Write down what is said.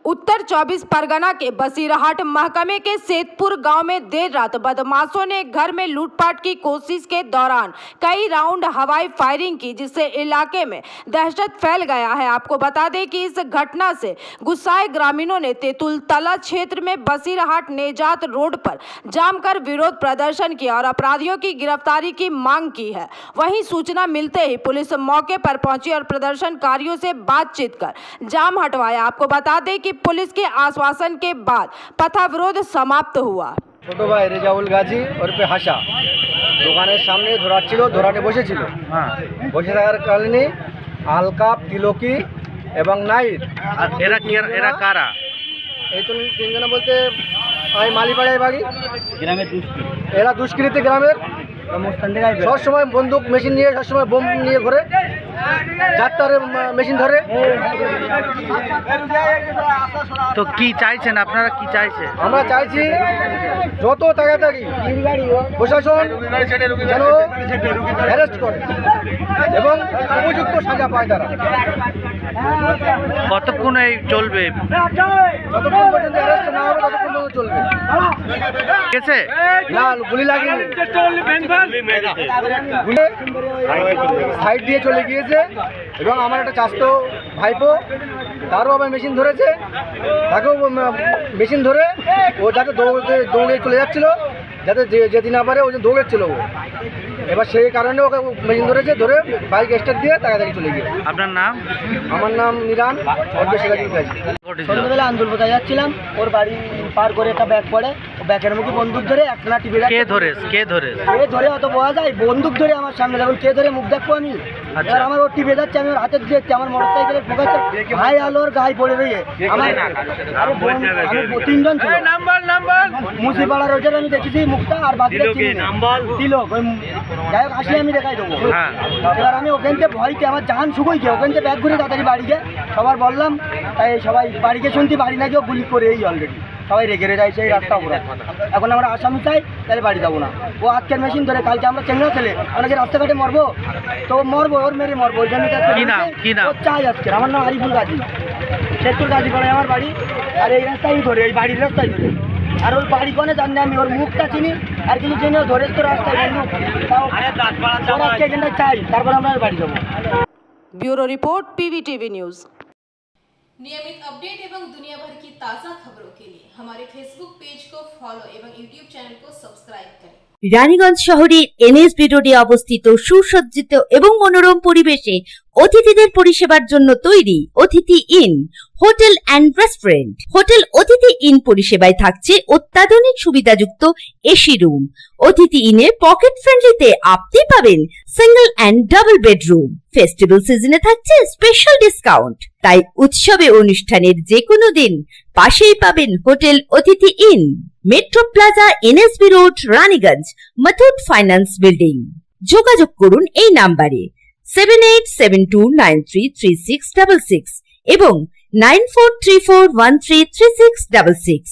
उत्तर 24 परगना के बसीरहाट महकमे के सेतपुर गांव में देर रात बदमाशों ने घर में लूटपाट की कोशिश के दौरान कई राउंड हवाई फायरिंग की, जिससे इलाके में दहशत फैल गया है। आपको बता दें कि इस घटना से गुस्साए ग्रामीणों ने तेतुलतला क्षेत्र में बसीरहाट नेजात रोड पर जमकर विरोध प्रदर्शन किया और अपराधियों की गिरफ्तारी की मांग की है। वहीं सूचना मिलते ही पुलिस मौके पर पहुंची और प्रदर्शनकारियों से बातचीत कर जाम हटवाया। आपको बता दें कि पुलिस के आश्वासन के बाद पथावरोध समाप्त हुआ। ছোট ভাই রেজাউল গাজী ওরফে হাসা দোকানের সামনে ধরাটে বসেছিল। বসে থাকার কারণে আলকাপ, তিলকি এবং নাইট এরা কারা? এই তো তিনজনে বলতে মালিপাড়ায় বাড়ি গ্রামের এরা দুষ্কৃতী গ্রামের সবসময় বন্দুক মেশিন নিয়ে, সবসময় বোম নিয়ে ঘোরে, যাত্রার মেশিন ধরে। তো কি চাইছেন আপনারা? কি চাইছেন? আমরা চাইছি যত তাড়াতাড়ি প্রশাসন যেন অ্যারেস্ট করে এবং উপযুক্ত সাজা পায় তারা। কতক্ষণ এই চলবে? যতক্ষণ পর্যন্ত অ্যারেস্ট না হবে ততক্ষণ পর্যন্ত চলবে। গেছে না, গুলি লাগেনি, সাইড দিয়ে চলে গিয়েছে। এবং আমার একটা চাচাতো ভাইপো, তারও আবার মেশিন ধরেছে, তাকেও মেশিন ধরে ও যাতে দৌড়ে চলে যাচ্ছিল, যাতে যেতে না পারে ওই যে দৌড়েছিল ও। এবার সেই কারণে ওকে মেশিন ধরেছে, ধরে বাইক স্টার্ট দিয়ে তাড়াতাড়ি চলে গিয়ে। আপনার নাম? আমার নাম নিরান। সন্ধ্যাবেলা আন্দোলন কোথায় যাচ্ছিলাম, ওর বাড়ি পার করে একটা ব্যাগ পড়ে, ব্যাগের মুখে বন্দুক ধরে একখানা টিভি ধরে অত বোঝা যায়, বন্দুক ধরে আমার সামনে দেখুন কে ধরে মুখ দেখবো আমি। এবার আমার ওর টিভি যাচ্ছে, আমি ওর হাতে দিয়েছি, আমার মোটর সাইকেলের ফোকাসে ভাই আলোর গায়ে পড়ে রয়ে আমার তিনজন ছিল। মুসিপাড়া রোডের আমি দেখেছি মুখটা, আর বাকিটা দিল যাই হোক আসলে আমি দেখাই দেবো। এবার আমি ওখান থেকে ভয়কে আমার জাহান শুকোই গিয়ে ওখান থেকে ব্যাগ ঘুরে তাড়াতাড়ি বাড়ি গিয়ে সবার বললাম, তাই সবাই বাড়িকে শুনতে বাড়ি না গিয়েও গুলি করে এই অলরেডি সবাই রেগে যায় সেই রাস্তা উপরে। এখন আমরা আসামি চাই, তাহলে বাড়ি যাবো না। ও আজকের মেশিন ধরে, কালকে আমরা চেঙ্গা ছেলে অনেকে রাস্তাঘাটে মরবো, তো মরবো, ওর মেরে মরবো। ওই জন্য চাই আজকে। আমার নাম আরিফুল গাজী, সেতুর গাজী পড়ে আমার বাড়ি। আর এই রাস্তায় ধরে, এই বাড়ির রাস্তায় ধরে, আর ওর বাড়ি কোনে জানি আমি, ওর মুখটা চিনি আর কিছু চিনি, ধরে তো রাস্তায় এখানটায় চাই, তারপর আমরা বাড়ি যাবো। Bureau report PVTV news. नियमित अपडेट एवं दुनिया भर की ताज़ा खबरों के लिए हमारे फेसबुक पेज को फॉलो एवं यूट्यूब चैनल को सब्सक्राइब करें। রানীগঞ্জ শহরের NSB রোডে অবস্থিত সুসজ্জিত এবং মনোরম পরিবেশে অতিথিদের পরিষেবার জন্য তৈরি অতিথি in hotel and restaurant. Hotel অতিথি ইন পরিষেবায় থাকছে অত্যাধুনিক সুবিধাযুক্ত এসি রুম। অতিথি ইনে পকেট ফ্রেন্ডলিতে আপনি পাবেন single and double bedroom. Festival সিজনে থাকছে স্পেশাল ডিসকাউন্ট। তাই উৎসবে অনুষ্ঠানের যে কোনো দিন পাশেই পাবেন হোটেল অতিথি in, metro plaza, NSB road, Raniganj, Muthoot finance building. যোগাযোগ করুন এই নাম্বারে 7872933666 এবং 9434133666।